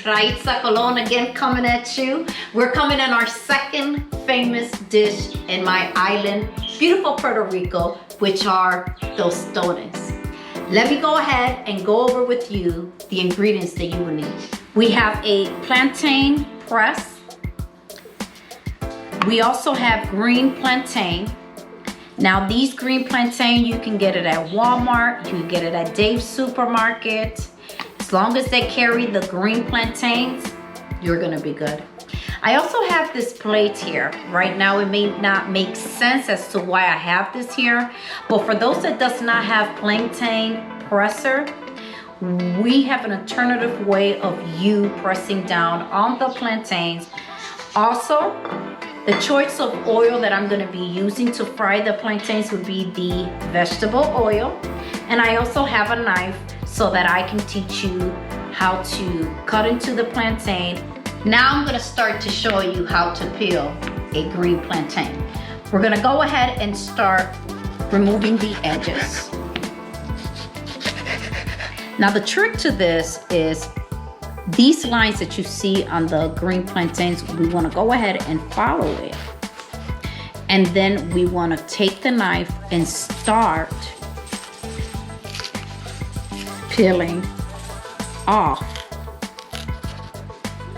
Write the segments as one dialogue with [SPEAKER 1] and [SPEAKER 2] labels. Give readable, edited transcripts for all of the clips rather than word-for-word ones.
[SPEAKER 1] Raidsa Colon again coming at you. We're coming in our second famous dish in my island, beautiful Puerto Rico, which are Tostones. Let me go ahead and go over with you the ingredients that you will need. We have a plantain press. We also have green plantain. Now these green plantain, you can get it at Walmart, you can get it at Dave's Supermarket. As long as they carry the green plantains, you're gonna be good. I also have this plate here. Right now it may not make sense as to why I have this here, but for those that does not have Plantain Presser, we have an alternative way of you pressing down on the plantains. Also, the choice of oil that I'm gonna be using to fry the plantains would be the vegetable oil. And I also have a knife so that I can teach you how to cut into the plantain. Now I'm gonna start to show you how to peel a green plantain. We're gonna go ahead and start removing the edges. Now the trick to this is these lines that you see on the green plantains, we wanna go ahead and follow it. And then we wanna take the knife and start peeling off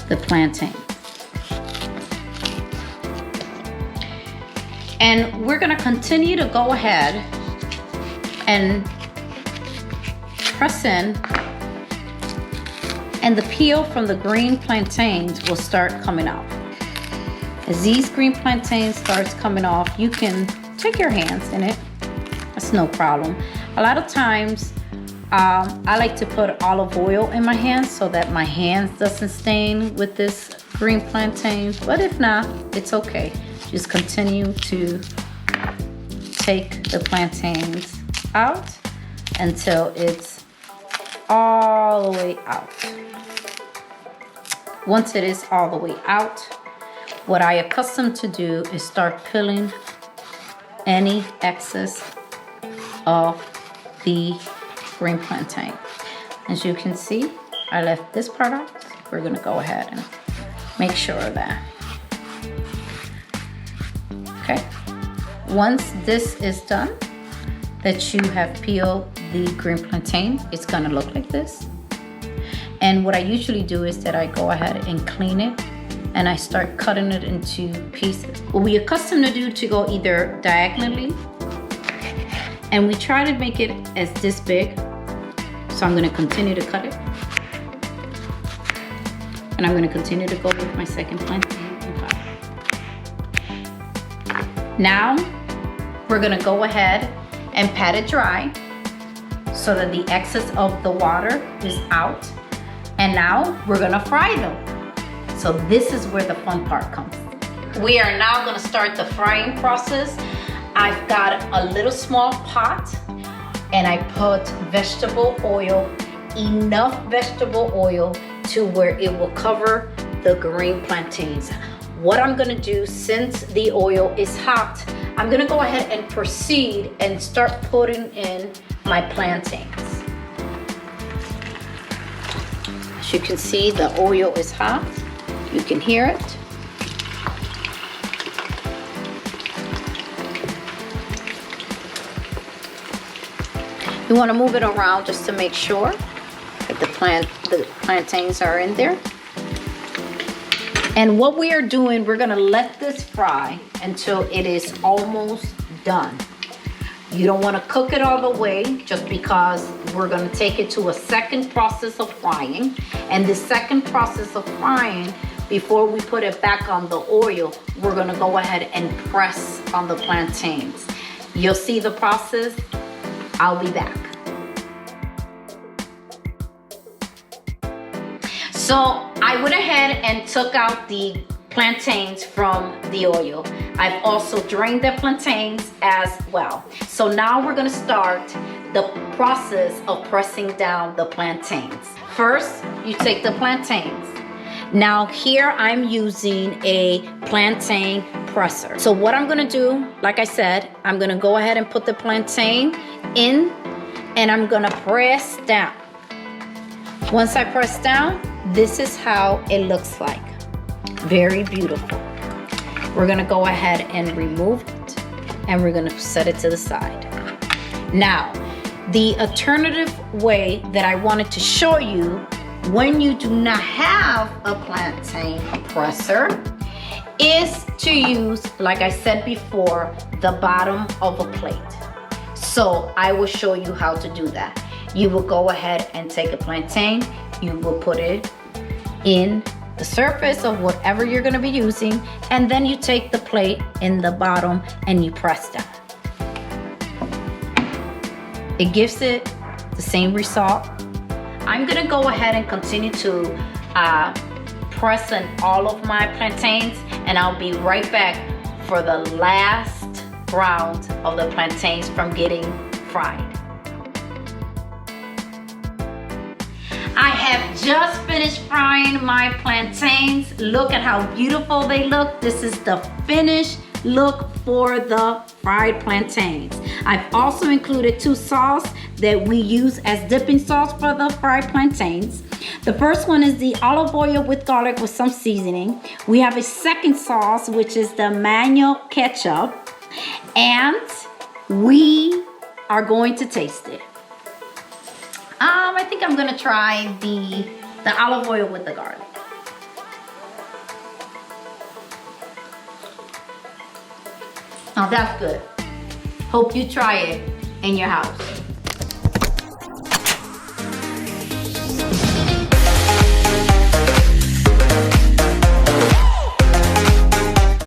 [SPEAKER 1] the plantain. And we're gonna continue to go ahead and press in, and the peel from the green plantains will start coming off. As these green plantains starts coming off, you can take your hands in it. That's no problem. A lot of times, I like to put olive oil in my hands so that my hands doesn't stain with this green plantain, but if not, it's okay. Just continue to take the plantains out until it's all the way out. Once it is all the way out, what I accustomed to do is start peeling any excess of the green plantain. As you can see, I left this part out. We're gonna go ahead and make sure of that. Okay, once this is done, that you have peeled the green plantain, it's gonna look like this. And what I usually do is that I go ahead and clean it and I start cutting it into pieces. What we accustomed to do to go either diagonally, and we try to make it as this big. So I'm gonna continue to cut it. And I'm gonna continue to go with my second plantain and cut it. Now, we're gonna go ahead and pat it dry so that the excess of the water is out. And now we're gonna fry them. So this is where the fun part comes. We are now gonna start the frying process. I've got a little small pot and I put vegetable oil, enough vegetable oil to where it will cover the green plantains. What I'm gonna do, since the oil is hot, I'm gonna go ahead and proceed and start putting in my plantains. As you can see, the oil is hot. You can hear it. You want to move it around just to make sure that the plantains are in there. And what we are doing, we're going to let this fry until it is almost done. You don't want to cook it all the way just because we're going to take it to a second process of frying. And the second process of frying, before we put it back on the oil, we're going to go ahead and press on the plantains. You'll see the process. I'll be back. So I went ahead and took out the plantains from the oil. I've also drained the plantains as well. So now we're gonna start the process of pressing down the plantains. First, you take the plantains. Now here I'm using a plantain presser. So what I'm gonna do, like I said, I'm gonna go ahead and put the plantain in and I'm gonna press down. Once I press down, this is how it looks like. Very beautiful. We're gonna go ahead and remove it, and we're gonna set it to the side. Now, the alternative way that I wanted to show you when you do not have a plantain presser is to use, like I said before, the bottom of a plate. So I will show you how to do that. You will go ahead and take a plantain, you will put it in the surface of whatever you're gonna be using, and then you take the plate in the bottom and you press down. It gives it the same result. I'm gonna go ahead and continue to press in all of my plantains, and I'll be right back for the last round of the plantains from getting fried. I have just finished frying my plantains. Look at how beautiful they look. This is the finished look for the fried plantains. I've also included 2 sauces that we use as dipping sauce for the fried plantains. The first one is the olive oil with garlic with some seasoning. We have a second sauce, which is the manual ketchup, and we are going to taste it. I think I'm gonna try the olive oil with the garlic. Oh, that's good. Hope you try it in your house.